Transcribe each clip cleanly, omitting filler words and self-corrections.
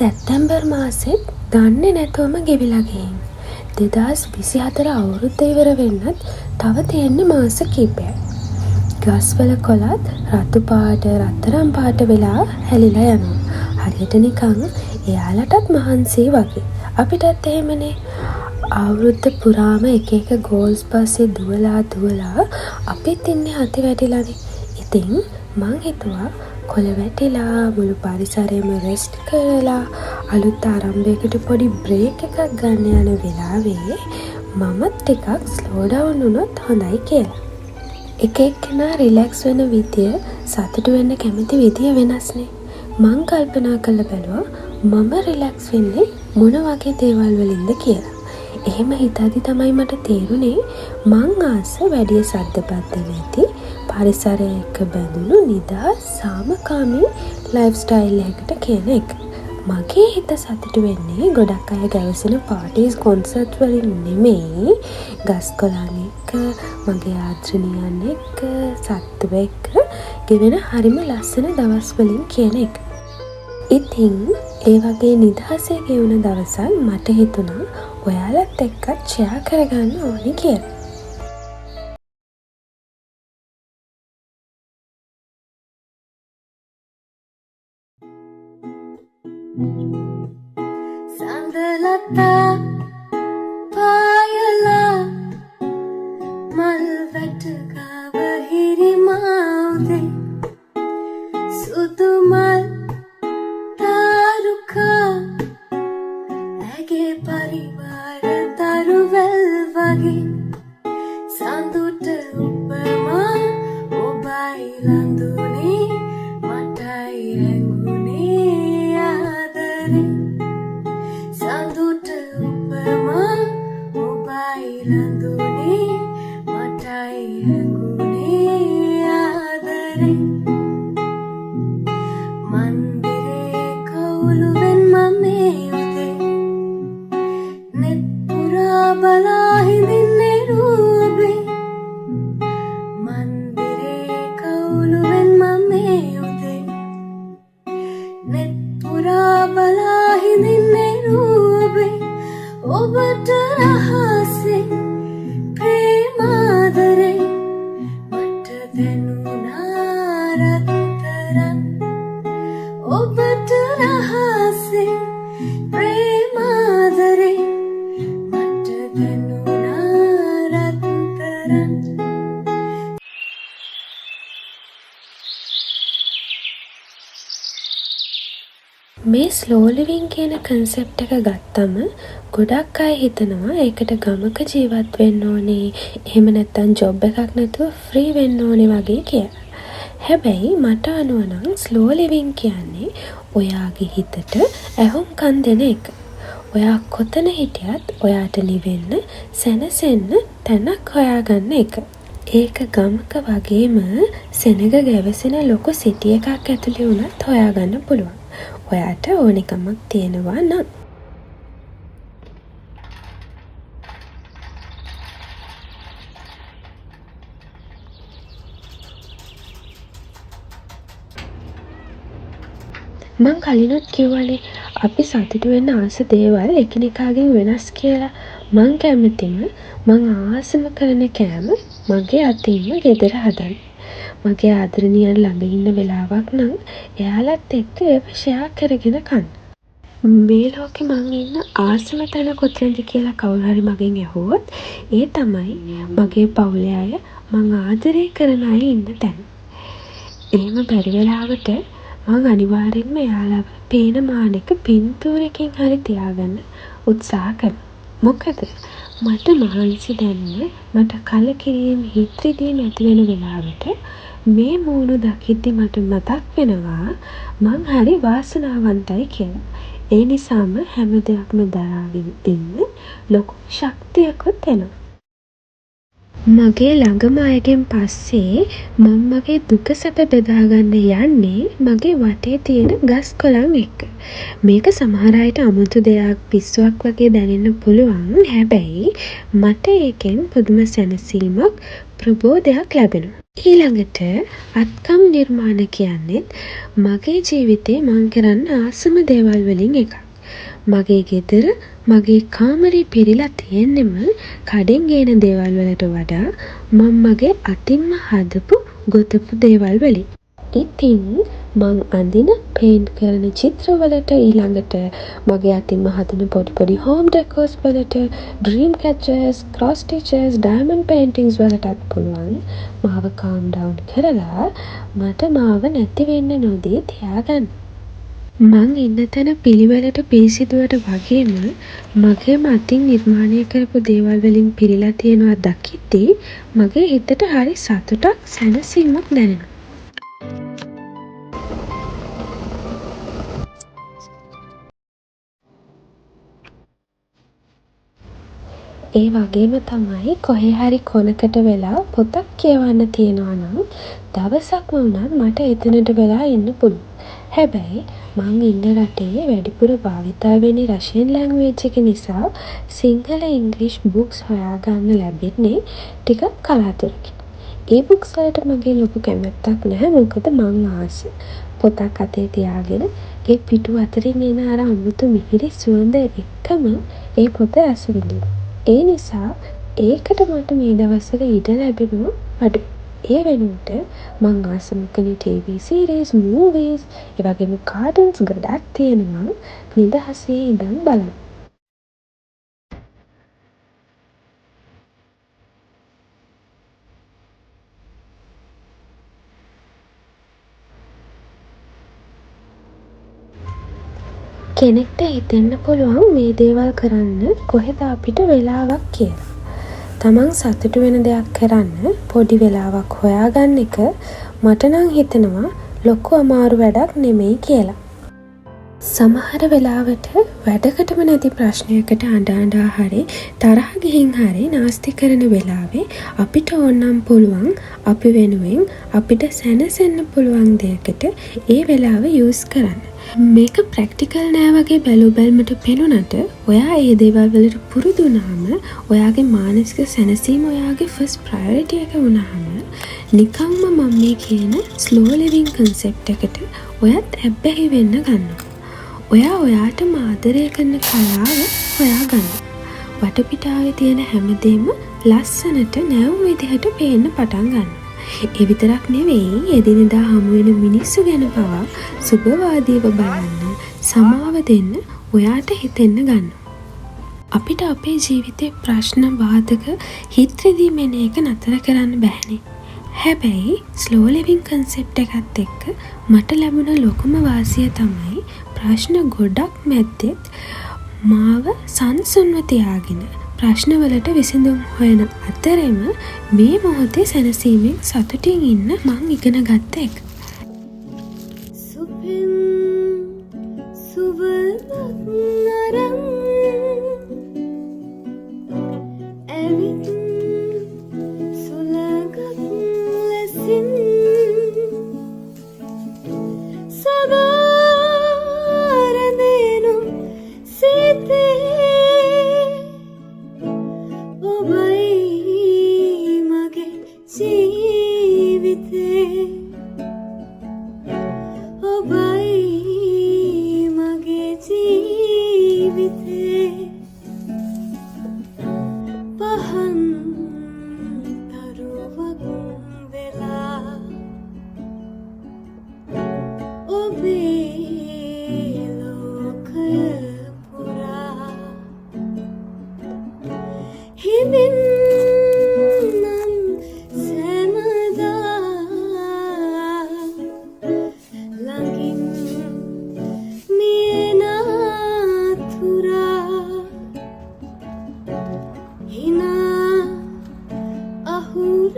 සැප්තැම්බර් මාසෙත් දන්නේ නැතුවම ගෙවිලා ගිහින් 2024 අවුරුද්ද ඉවර වෙන්නත් තව තියෙන්නේ මාස කිහිපයක්. ගස්වල කොළත් රතු පාට රත්තරන් පාට වෙලා හැලිලා යනවා. හරියට නිකන් එයාලටත් මහන්සි වගේ. අපිටත් එහෙමනේ. අවුරුද්ද පුරාම එක එක ගෝල්ස් පස්සේ දුවලා අපිත් ඉන්නේ අති වැටිලානේ. ඉතින් මං හිතුවා කොළ වැටිලා මුළු පරිසරයම රෙස්ට් කරලා අලුත් ආරම්භයකට පොඩි බ්‍රේක් එකක් ගන්න යන වෙලාවේ මමත් ටිකක් ස්ලෝ ඩවුන් වුණොත් හොඳයි කියලා. එක එක්කෙනා රිලැක්ස් වෙන විදිය සතුටු වෙන්න කැමති විදිය වෙනස්නේ. මං කල්පනා කරලා බැලුවා මම රිලැක්ස් වෙන්නේ මොන වගේ දේවල් වලින්ද කියලා. එහෙම හිතද්දි තමයි මට තේරුනේ මං ආස වැඩි සද්දපත් නැති පරිසරය එක්ක බැඳුණු නිදහස් සාමකාමී ලයිෆ් ස්ටයිල් එකකට කියන එක. මගේ හිත සතුටු වෙන්නේ ගොඩක් අය ගැවසෙන පාටිස් කොන්සර්ට් වලින් නෙමෙයි, ගස් කොළන් එක්ක මගේ ආදරණීයන් එක්ක සත්තු එක්ක ගෙවෙන හරිම ලස්සන දවස් වලින් කියන එක. ඉතින් ඒ වගේ නිදහසේ ගෙවුන දවසක් මට හිතුණා ඔයාලත් එක්කත් ෂෙයා කරගන්න ඕනි කියලා. සඳලතා පායලා මල් වැටකව හිරිමාවුදේ සුදු මල් තාරුකා ඇගේ පරිවාර තරුවැල් වගේ සඳුට උපමා ඔබයි ලඳුනේ මටයි රැඟුනේ ආදරේ සඳුට උපමා ඔබයි ලඳුනේ මටයි රැඟුනේ ආදරේ මන්දිරේ කවුළුවෙන් මමේ උදේ නෙත් පුරා බලා හිඳින්නේ රූපේ මන්දිරේ කවුළුවෙන් මමේ උදේ නෙත් පුරා බලා හිඳින්නේ රූපේ ඔබට රහසේ ප්‍රේමාදරේ මට දැනුණා රත්තරන් ඔබට රහසේ ප්‍රේමාදරේ මට දැනුණා රත්තරන්. මේ ස්ලෝ ලිවිං කියන කන්සෙප්ට් එක ගත්තම ගොඩක් අය හිතනවා ඒකට ගමක ජීවත් වෙන්න ඕනේ, එහෙම නැත්නම් ජොබ් එකක් නැතුව ෆ්‍රී වෙන්න ඕනේ වගේ කියලා. හැබැයි මට අනුව නම් ස්ලෝ ලිවිං කියන්නේ ඔයාගේ හිතට ඇහුම්කන් දෙන එක. ඔයා කොතන හිටියත් ඔයාට නිවෙන්න, සැනසෙන්න තැනක් හොයාගන්න එක. ඒක ගමක වගේම සෙනග ගැවසෙන ලොකු සිටි එකක් ඇතුලේ වුණත් හොයාගන්න පුළුවන්. ඔයාට ඕනෙකමක් තියෙනවා නම්. මං කලිනුත් කිව්වනේ අපි සතුටු වෙන්න ආස දේවල් එකිනෙකාගෙන් වෙනස් කියලා. මං කැමතිම මං ආසම කරන කෑම මගේ අතින්ම ගෙදර හදන්න. මගේ ආදරණීයන් ළඟ ඉන්න වෙලාවක් නම් එයාලත් එක්ක ඒව ෂෙයා කරගෙන කන්න. මේ ලෝකෙ මං ඉන්න ආසම තැන කොතනද කියලා කවුරු හරි මගෙන් ඇහුවොත් ඒ තමයි මගේ පවුලේ අය, මං ආදරය කරන අය ඉන්න තැන. එහෙම බැරි වෙලාවට මං අනිවාර්යෙන්ම එයාලව පේන මානෙක පින්තූරකින් හරි තියාගන්න උත්සාහ කරනවා. මොකද මට මහන්සි දැනෙන, මට කලකිරීම හිත්‍රිදීම ඇති වෙන වෙලාවට මේ මූණු දකිද්දි මට මතක් වෙනවා මං හරි වාසනාවන්තයි කියලා. ඒ නිසාම හැම දෙයක්ම දරාගෙන ඉන්න ලොකු ශක්තියකුත් එනවා. මගේ ළඟම අයගෙන් පස්සේ මම මගේ දුක සැප බෙදාගන්න යන්නේ මගේ වටේ තියෙන ගස් කොළන් එක්ක. මේක සමහර අයට අමුතු දෙයක්, පිස්සුවක් වගේ දැනෙන්න පුළුවන්. හැබැයි මට ඒකෙන් පුදුම සැනසීමක්, ප්‍රබෝධයක් ලැබෙනවා. ඊළඟට අත්කම් නිර්මාණ කියන්නේත් මගේ ජීවිතේ මං කරන්න ආසම දේවල් වලින් එකක්. මගේ ගෙදර මගේ කාමරේ පිරීලා තියෙන්නෙම කඩෙන් ගේන දේවල් වලට වඩා මං මගේ අතින්ම හදපු ගොතපු දේවල් වලින්. ඉතින් මං අඳින පේන්ට් කරන චිත්‍රවලට ඊළඟට මගේ අතින්ම හදන පොඩි පොඩි හෝම් ඩෙකෝස් වලට ඩ්‍රීම් කැචර්ස්, ක්‍රොස් ස්ටිචර්ස්, ඩයමන්ඩ් පේන්ටින්ග්ස් වලටත් පුළුවන් මාව කාම් ඩවුන් කරලා මට මාව නැති වෙන්න නොදී තියාගන්න. මං ඉන්න තැන පිළිවෙලට පිරිසිදුවට වගේම මගේම අතින් නිර්මාණය කරපු දේවල් වලින් පිරීලා තියෙනවා දකිද්දී මගේ හිතට හරි සතුටක් සැනසීමක් දැනෙනවා. ඒ වගේම තමයි කොහේ හරි කොනකට වෙලා පොතක් කියවන්න තියෙනවා නම් දවසක්ම වුණත් මට එතනට වෙලා ඉන්න පුළුවන්. හැබැයි මං ඉන්න රටේ වැඩිපුර භාවිතා වෙන රෂියන් ලැන්ග්වේජ් එක නිසා සිංහල ඉංග්‍රීසි බුක්ස් හොයාගන්න ලැබෙන්නේ ටිකක් කලාතුරකින්. ඒ බුක්ස් වලට මගේ ලොකු කැමැත්තක් නැහැ මොකද මං ආස පොතක් අතේ තියාගෙන ඒ පිටු අතරින් එන අර අමුතු මිහිරි සුවඳ එක්කම ඒ පොත රස විඳින්න. ඒ නිසා ඒකට මට මේ දවස්වල ඉඩ ලැබෙනවා අඩුයි. ඒ වෙනුවට මං ආසම කරන TV සීරීස්, මූවීස්, ඒ වගේම කාටුන්ස් ගොඩක් තියෙනවා නිදහසේ ඉඳන් බලන්න. කෙනෙක්ට හිතෙන්න පුළුවන් මේ දේවල් කරන්න කොහෙද අපිට වෙලාවක් කියලා. තමන් සතුටු වෙන දෙයක් කරන්න පොඩි වෙලාවක් හොයාගන්න එක මට නම් හිතෙනවා ලොකු අමාරු වැඩක් නෙමෙයි කියලා. සමහර වෙලාවට වැඩකටම නැති ප්‍රශ්නයකට අඬා හරි තරහ ගිහින් හරි නාස්ති කරන වෙලාවේ අපිට ඕනම් පුළුවන් අපි වෙනුවෙන් අපිට සැනසෙන්න පුළුවන් දෙයකට ඒ වෙලාව යූස් කරන්න. මේක ප්‍රැක්ටිකල් නෑ වගේ බැලුබැල්මට පෙනුනට ඔයා ඒ දේවල් වලට පුරුදු වුණාම ඔයාගේ මානසික සැනසීම ඔයාගේ ෆස්ට් ප්‍රයොරිටි එක වුණාම නිකම්ම මම මේ කියන ස්ලෝ ලිවිං කන්සෙප්ට් එකට ඔයත් ඇබ්බැහි වෙන්න ගන්නවා. ඔයා ඔයාටම ආදරය කරන කලාව හොයාගන්න. වටපිටාවේ තියෙන හැමදේම ලස්සනට නැවුම් විදිහට පේන්න පටන් ගන්නවා. ඒ විතරක් නෙවෙයි එදිනෙදා හමු වෙන මිනිස්සු ගැන පවා සුබවාදීව බලන්න, සමාව දෙන්න ඔයාට හිතෙන්න ගන්නවා. අපිට අපේ ජීවිතේ ප්‍රශ්න බාධක හිත රිදීම එන එක නතර කරන්න බැහැනේ. හැබැයි ස්ලෝ ලිවිං කන්සෙප්ට් එකත් එක්ක මට ලැබුණ ලොකුම වාසිය තමයි ප්‍රශ්න ගොඩක් මැද්දෙත් මාව සංසුන්ව තියාගෙන ප්‍රශ්නවලට විසඳුම් හොයන අතරෙම මේ මොහොතේ සැනසීමෙන් සතුටින් ඉන්න මං ඉගෙන ගත්ත එක. සුපින් සුවඳක් අරන් ඇවිත් සුළඟක් ලෙසින් සබාර දෙනු සිතේ ඔබයි මගේ ජීවිතේ ඔබයි මගේ ජීවිතේ පහන් තරුවක් වෙලා ඔබේ ලෝකය පුරා හිමින් නම් සැමදා ළඟින් මියෙන තුරා හිනා අහුරක්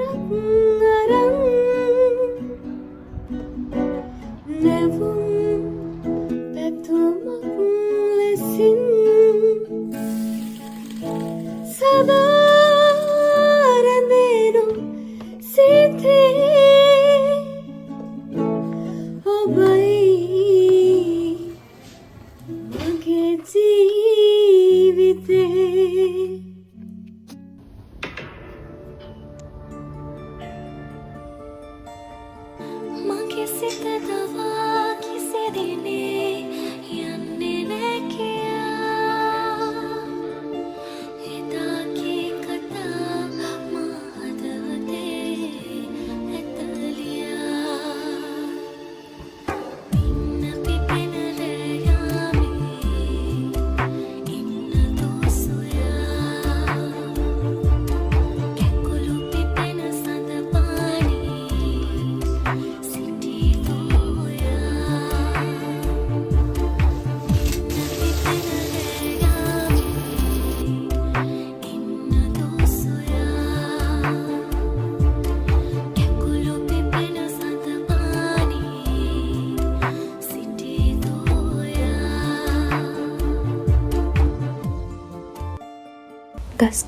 අරන් නැවුම් පැතුමක් ලෙසින් සදා රැඳෙනු සිතේ ඔබයි මගේ ජීවිතේ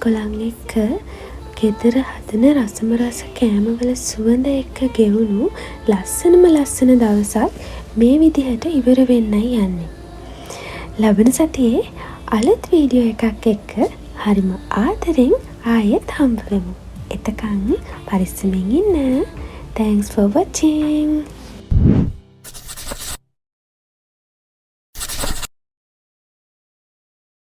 කොළන් එක්ක ගෙදර හදන රසම රස කෑමවල සුවඳ එක්ක ගෙවුණු ලස්සන දවසක් මේ විදිහට ඉවර වෙන්නයි යන්නේ. ලබන සතියේ අලුත් වීඩියෝ එකක් එක්ක හරිම ආදරෙන් ආයෙත් හම්බ වෙමු. එතකන් පරිස්සමෙන් ඉන්න. Thanks for watching.